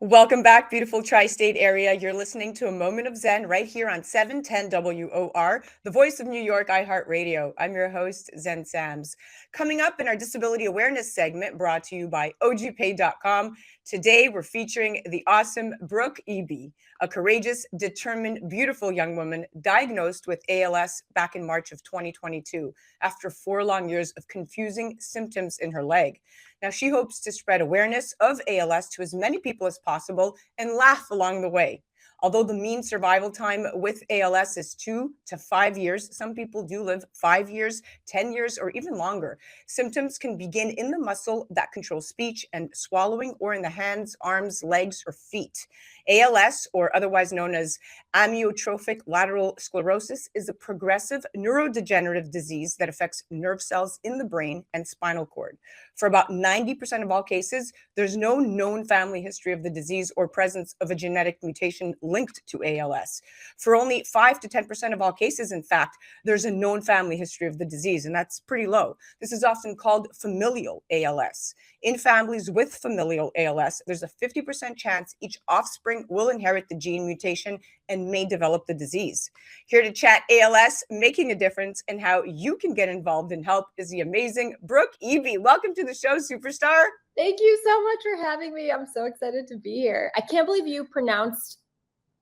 Welcome back, beautiful tri-state area. You're listening to A Moment of Zen right here on 710 WOR, the voice of New York, iHeartRadio. I'm your host, Zen Sams. Coming up in our disability awareness segment brought to you by OGPay.com, today we're featuring the awesome Brooke Eby, a courageous, determined, beautiful young woman diagnosed with ALS back in March of 2022 after 4 long years of confusing symptoms in her leg. Now, she hopes to spread awareness of ALS to as many people as possible and laugh along the way. Although the mean survival time with ALS is 2 to 5 years, some people do live 5 years, 10 years, or even longer. Symptoms can begin in the muscle that controls speech and swallowing, or in the hands, arms, legs, or feet. ALS, or otherwise known as amyotrophic lateral sclerosis, is a progressive neurodegenerative disease that affects nerve cells in the brain and spinal cord. For about 90% of all cases, there's no known family history of the disease or presence of a genetic mutation linked to ALS. For only 5 to 10% of all cases, in fact, there's a known family history of the disease, and that's pretty low. This is often called familial ALS. In families with familial ALS, there's a 50% chance each offspring will inherit the gene mutation and may develop the disease. Here to chat ALS, making a difference, and how you can get involved and help is the amazing Brooke Eby. Welcome to the show, superstar. Thank you so much for having me. I'm so excited to be here. I can't believe you pronounced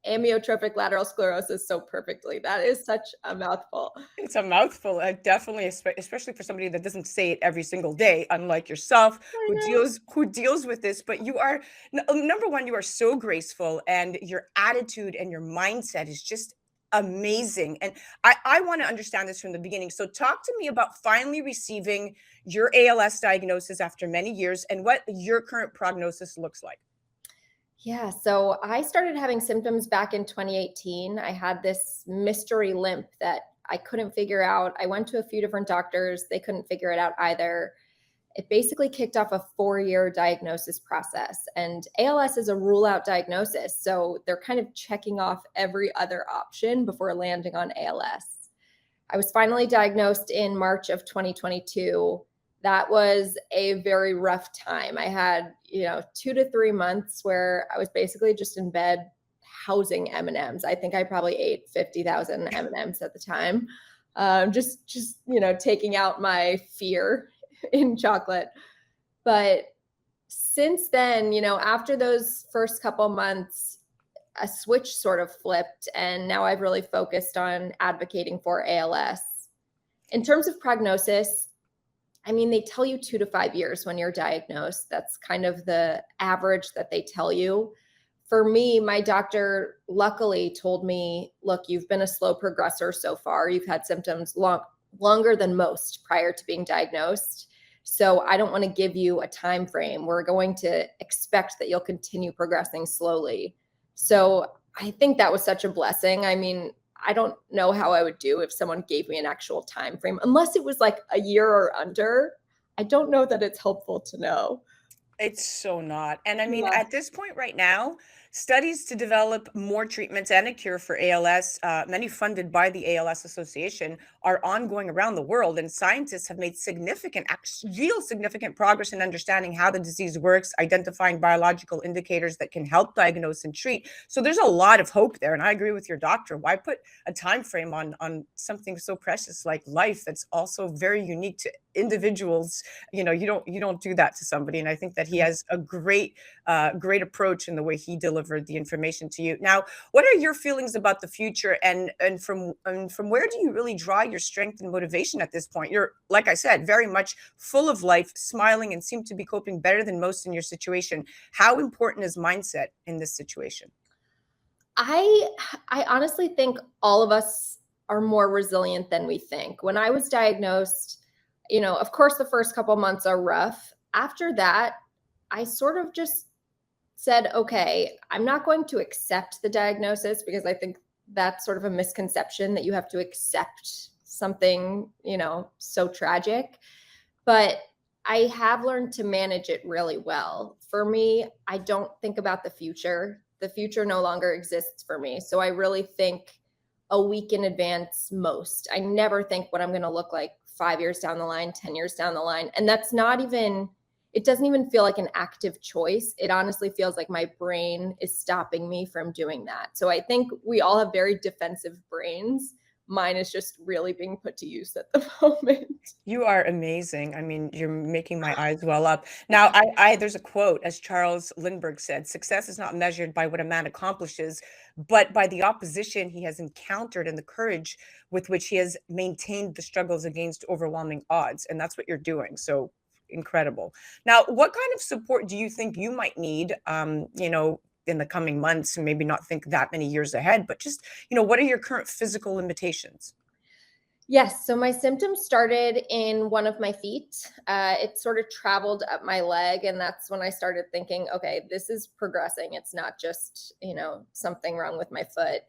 amyotrophic lateral sclerosis so perfectly. That is such a mouthful. It's a mouthful, definitely, especially for somebody that doesn't say it every single day, unlike yourself, who deals with this. But you are number one, you are so graceful, and your attitude and your mindset is just amazing. And I want to understand this from the beginning. So talk to me about finally receiving your ALS diagnosis after many years and what your current prognosis looks like. Yeah, so I started having symptoms back in 2018. I had this mystery limp that I couldn't figure out. I went to a few different doctors. They couldn't figure it out either. It basically kicked off a 4-year diagnosis process. And ALS is a rule out diagnosis. So they're kind of checking off every other option before landing on ALS. I was finally diagnosed in March of 2022. That was a very rough time. I had, 2 to 3 months where I was basically just in bed housing M&Ms. I think I probably ate 50,000 M&Ms at the time. Just taking out my fear in chocolate. But since then, after those first couple months, a switch sort of flipped, and now I've really focused on advocating for ALS. In terms of prognosis, they tell you 2 to 5 years when you're diagnosed. That's kind of the average that they tell you. For me, my doctor luckily told me, look, you've been a slow progressor so far. You've had symptoms longer than most prior to being diagnosed. So I don't want to give you a time frame. We're going to expect that you'll continue progressing slowly. So I think that was such a blessing. I don't know how I would do if someone gave me an actual time frame, unless it was like a year or under. I don't know that it's helpful to know. It's so not. And Yeah. at this point right now, studies to develop more treatments and a cure for ALS, many funded by the ALS Association, are ongoing around the world. And scientists have made real significant progress in understanding how the disease works, identifying biological indicators that can help diagnose and treat. So there's a lot of hope there. And I agree with your doctor. Why put a time frame on something so precious like life that's also very unique to individuals? You don't do that to somebody. And I think that he has a great approach in the way he delivered the information to you. Now, what are your feelings about the future, and from where do you really draw your strength and motivation at this point? You're, like I said, very much full of life, smiling, and seem to be coping better than most in your situation. How important is mindset in this situation? I honestly think all of us are more resilient than we think. When I was diagnosed, of course, the first couple months are rough. After that, I sort of just said, okay, I'm not going to accept the diagnosis, because I think that's sort of a misconception that you have to accept something, so tragic. But I have learned to manage it really well. For me, I don't think about the future. The future no longer exists for me. So I really think a week in advance most. I never think what I'm going to look like 5 years down the line, 10 years down the line. And that's not even it doesn't even feel like an active choice. It honestly feels like my brain is stopping me from doing that. So I think we all have very defensive brains. Mine is just really being put to use at the moment. You are amazing. I mean, you're making my eyes well up. Now, there's a quote, as Charles Lindbergh said, success is not measured by what a man accomplishes, but by the opposition he has encountered and the courage with which he has maintained the struggles against overwhelming odds. And that's what you're doing. So incredible. Now, what kind of support do you think you might need, in the coming months, and maybe not think that many years ahead, but just, what are your current physical limitations? Yes. So my symptoms started in one of my feet. It sort of traveled up my leg. And that's when I started thinking, okay, this is progressing. It's not just, something wrong with my foot.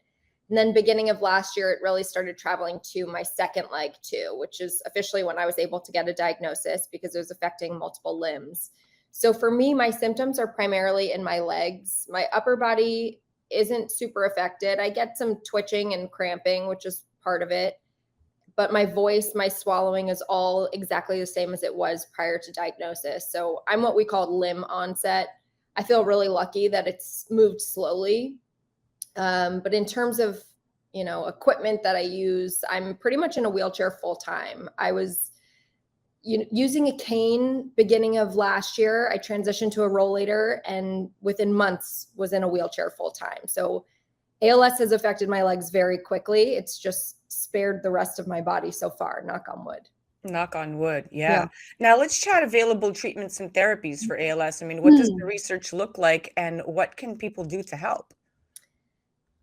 And then beginning of last year, it really started traveling to my second leg too, which is officially when I was able to get a diagnosis because it was affecting multiple limbs. So for me, my symptoms are primarily in my legs. My upper body isn't super affected. I get some twitching and cramping, which is part of it, but my voice, my swallowing is all exactly the same as it was prior to diagnosis. So I'm what we call limb onset. I feel really lucky that it's moved slowly. But in terms of, equipment that I use, I'm pretty much in a wheelchair full time. I was using a cane beginning of last year. I transitioned to a rollator and within months was in a wheelchair full time. So ALS has affected my legs very quickly. It's just spared the rest of my body so far, knock on wood. Knock on wood. Yeah. Yeah. Now let's chat available treatments and therapies for ALS. I mean, what does the research look like and what can people do to help?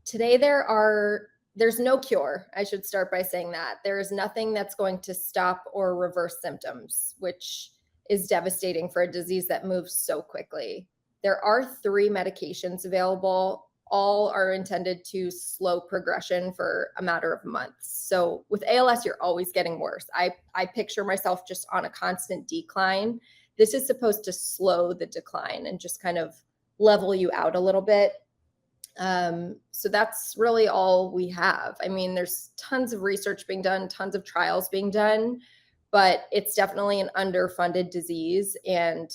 Today there's no cure. I should start by saying that. There is nothing that's going to stop or reverse symptoms, which is devastating for a disease that moves so quickly. There are 3 medications available. All are intended to slow progression for a matter of months. So with ALS, you're always getting worse. I picture myself just on a constant decline. This is supposed to slow the decline and just kind of level you out a little bit. So that's really all we have. I mean, there's tons of research being done, tons of trials being done, but it's definitely an underfunded disease and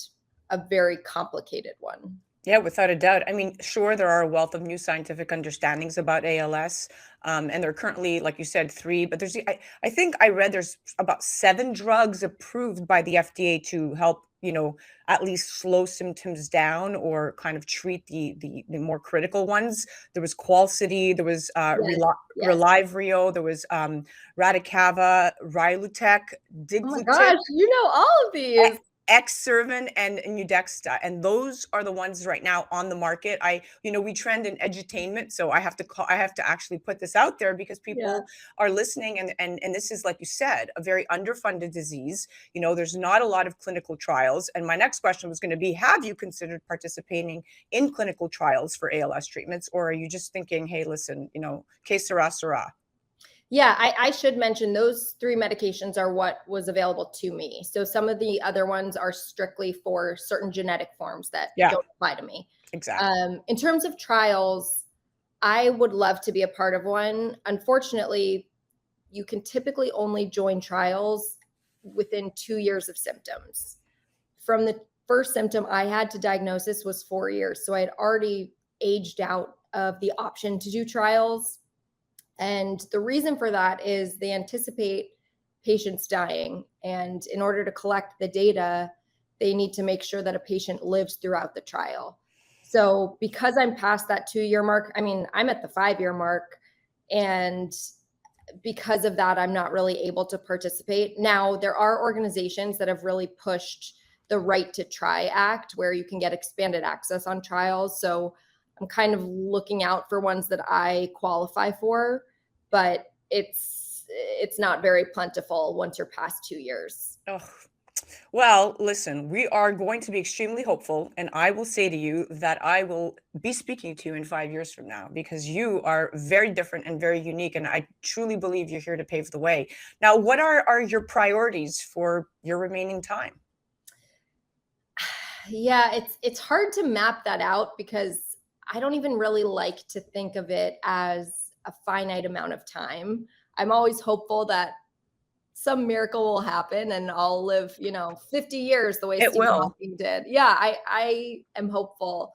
a very complicated one. Yeah, without a doubt. I mean, sure, there are a wealth of new scientific understandings about ALS, and there are currently, like you said, 3. But I think I read there's about 7 drugs approved by the FDA to help, at least slow symptoms down or kind of treat the more critical ones. There was Qualcity, there was Yes, yes. Relivrio, there was Radicava, Rilutech, Oh my Diglutid, gosh, you know all of these. Exservan and Nudexa, and those are the ones right now on the market. We trend in edutainment, so I have to actually put this out there because Yeah. people are listening, and this is, like you said, a very underfunded disease. There's not a lot of clinical trials, and my next question was going to be, have you considered participating in clinical trials for ALS treatments, or are you just thinking, hey, listen, que sera, sera? Yeah, I should mention those 3 medications are what was available to me. So some of the other ones are strictly for certain genetic forms that Yeah, don't apply to me. exactly. In terms of trials, I would love to be a part of one. Unfortunately, you can typically only join trials within 2 years of symptoms. From the first symptom I had to diagnosis was 4 years. So I had already aged out of the option to do trials. And the reason for that is they anticipate patients dying. And in order to collect the data, they need to make sure that a patient lives throughout the trial. So because I'm past that 2-year mark, I mean, I'm at the 5-year mark. And because of that, I'm not really able to participate. Now, there are organizations that have really pushed the Right to Try Act, where you can get expanded access on trials. So I'm kind of looking out for ones that I qualify for, but it's not very plentiful once you're past 2 years. Oh, well, listen, we are going to be extremely hopeful, and I will say to you that I will be speaking to you in 5 years from now because you are very different and very unique, and I truly believe you're here to pave the way. Now, what are your priorities for your remaining time? Yeah, it's hard to map that out because I don't even really like to think of it as a finite amount of time. I'm always hopeful that some miracle will happen and I'll live, 50 years the way It Stephen will. Hawking did. Yeah, I am hopeful.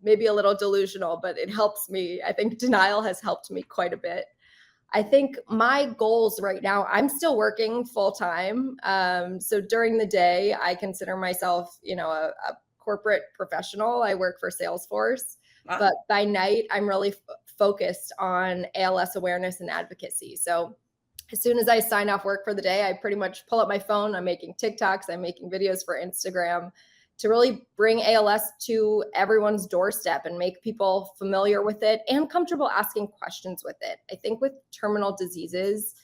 Maybe a little delusional, but it helps me. I think denial has helped me quite a bit. I think my goals right now, I'm still working full time. So during the day, I consider myself, a corporate professional. I work for Salesforce, Wow. but by night, I'm really focused on ALS awareness and advocacy. So as soon as I sign off work for the day, I pretty much pull up my phone. I'm making TikToks, I'm making videos for Instagram to really bring ALS to everyone's doorstep and make people familiar with it and comfortable asking questions with it. I think with terminal diseases,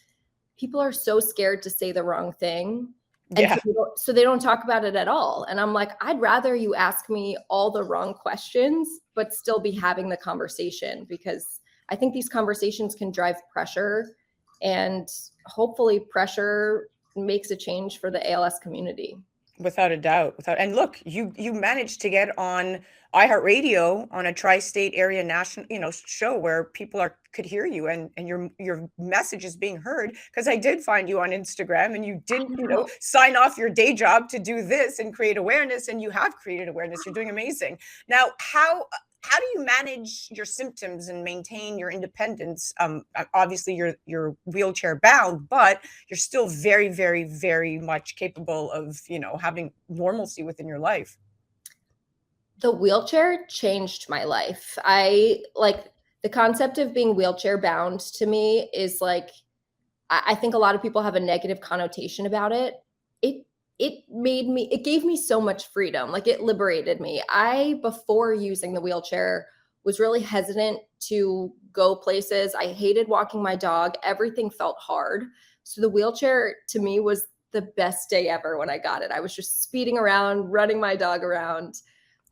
people are so scared to say the wrong thing. And Yeah. so they don't talk about it at all. And I'm like, I'd rather you ask me all the wrong questions, but still be having the conversation, because I think these conversations can drive pressure, and hopefully pressure makes a change for the ALS community. Without a doubt. And look, you managed to get on iHeartRadio on a tri-state area national, show where people could hear you, and your message is being heard, because I did find you on Instagram, and you didn't, sign off your day job to do this and create awareness, and you have created awareness. You're doing amazing. Now, how do you manage your symptoms and maintain your independence? Obviously, you're wheelchair bound, but you're still very, very, very much capable of, having normalcy within your life. The wheelchair changed my life. I like the concept of being wheelchair bound. To me is like, I think a lot of people have a negative connotation about it. It it gave me so much freedom. Like, it liberated me. Before using the wheelchair, was really hesitant to go places. I hated walking my dog. Everything felt hard. So the wheelchair to me was the best day ever when I got it. I was just speeding around, running my dog around.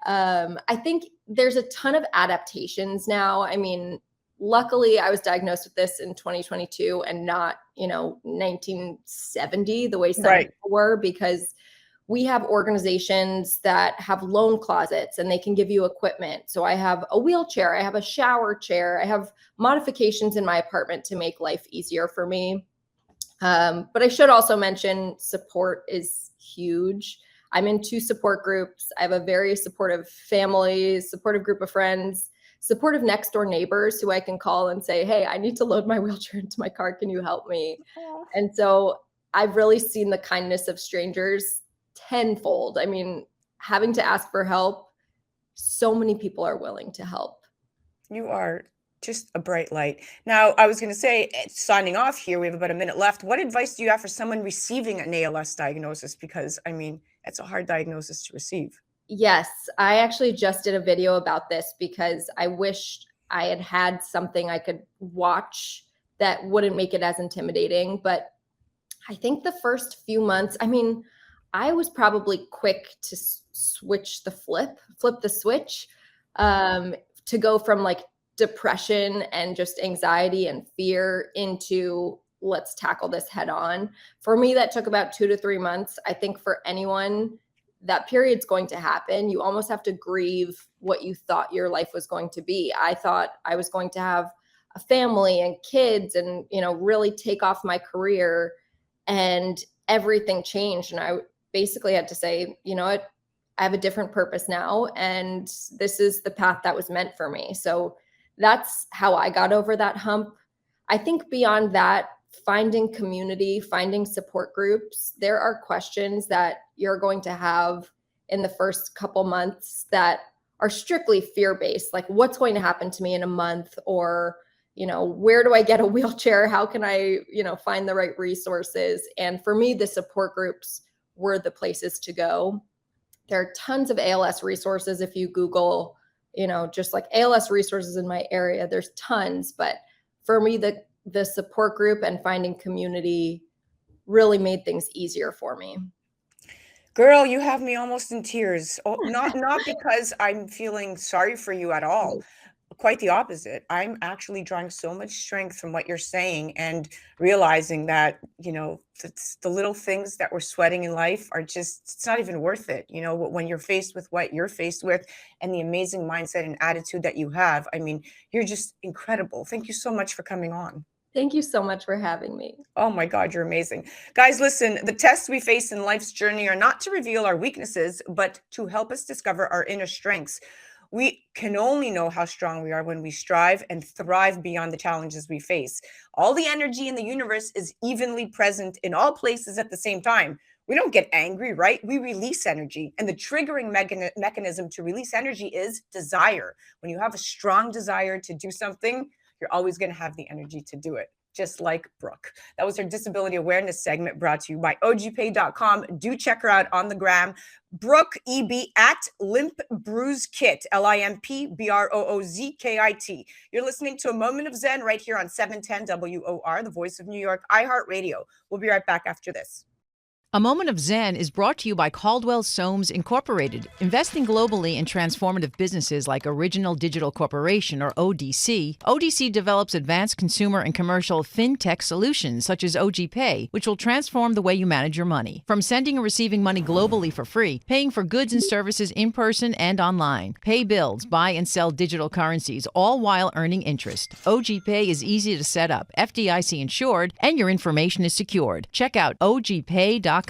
I think there's a ton of adaptations now. I mean, luckily I was diagnosed with this in 2022 and not, 1970, the way some Right. people were, because we have organizations that have loan closets and they can give you equipment. So I have a wheelchair, I have a shower chair, I have modifications in my apartment to make life easier for me. But I should also mention support is huge. I'm in 2 support groups. I have a very supportive family, supportive group of friends, supportive next door neighbors who I can call and say, hey, I need to load my wheelchair into my car. Can you help me? Aw. And so I've really seen the kindness of strangers tenfold. I mean, having to ask for help, so many people are willing to help. You are just a bright light. Now, I was going to say, signing off here, we have about a minute left. What advice do you have for someone receiving an ALS diagnosis? Because, I mean, it's a hard diagnosis to receive. Yes, I actually just did a video about this because I wished I had had something I could watch that wouldn't make it as intimidating. But I think the first few months, I mean, I was probably quick to flip the switch, to go from like depression and just anxiety and fear into let's tackle this head on. For me, that took about 2 to 3 months. I think for anyone, that period's going to happen. You almost have to grieve what you thought your life was going to be. I thought I was going to have a family and kids and, really take off my career, and everything changed. And I basically had to say, you know what, I have a different purpose now, and this is the path that was meant for me. So that's how I got over that hump. I think beyond that, finding community, finding support groups, there are questions that you're going to have in the first couple months that are strictly fear-based, like what's going to happen to me in a month, or where do I get a wheelchair? How can I, find the right resources? And for me, the support groups were the places to go. There are tons of ALS resources. If you Google, just like ALS resources in my area, there's tons. But for me, the support group and finding community really made things easier for me. Girl, you have me almost in tears. Oh, not because I'm feeling sorry for you at all. Quite the opposite. I'm actually drawing so much strength from what you're saying, and realizing that, it's the little things that we're sweating in life are just, it's not even worth it. When you're faced with what you're faced with, and the amazing mindset and attitude that you have, I mean, you're just incredible. Thank you so much for coming on. Thank you so much for having me. Oh my God, you're amazing. Guys, listen, the tests we face in life's journey are not to reveal our weaknesses, but to help us discover our inner strengths. We can only know how strong we are when we strive and thrive beyond the challenges we face. All the energy in the universe is evenly present in all places at the same time. We don't get angry, right? We release energy. And the triggering mechanism to release energy is desire. When you have a strong desire to do something, you're always going to have the energy to do it, just like Brooke. That was her disability awareness segment brought to you by OGPay.com. Do check her out on the gram. Brooke Eby at Limp Bruise Kit, LIMPBROOZKIT. You're listening to A Moment of Zen right here on 710 WOR, the voice of New York, iHeart Radio. We'll be right back after this. A Moment of Zen is brought to you by Caldwell Soames Incorporated, investing globally in transformative businesses like Original Digital Corporation, or ODC. ODC develops advanced consumer and commercial fintech solutions such as OGPay, which will transform the way you manage your money. From sending and receiving money globally for free, paying for goods and services in person and online, pay bills, buy and sell digital currencies, all while earning interest. OGPay is easy to set up, FDIC insured, and your information is secured. Check out OGPay.com.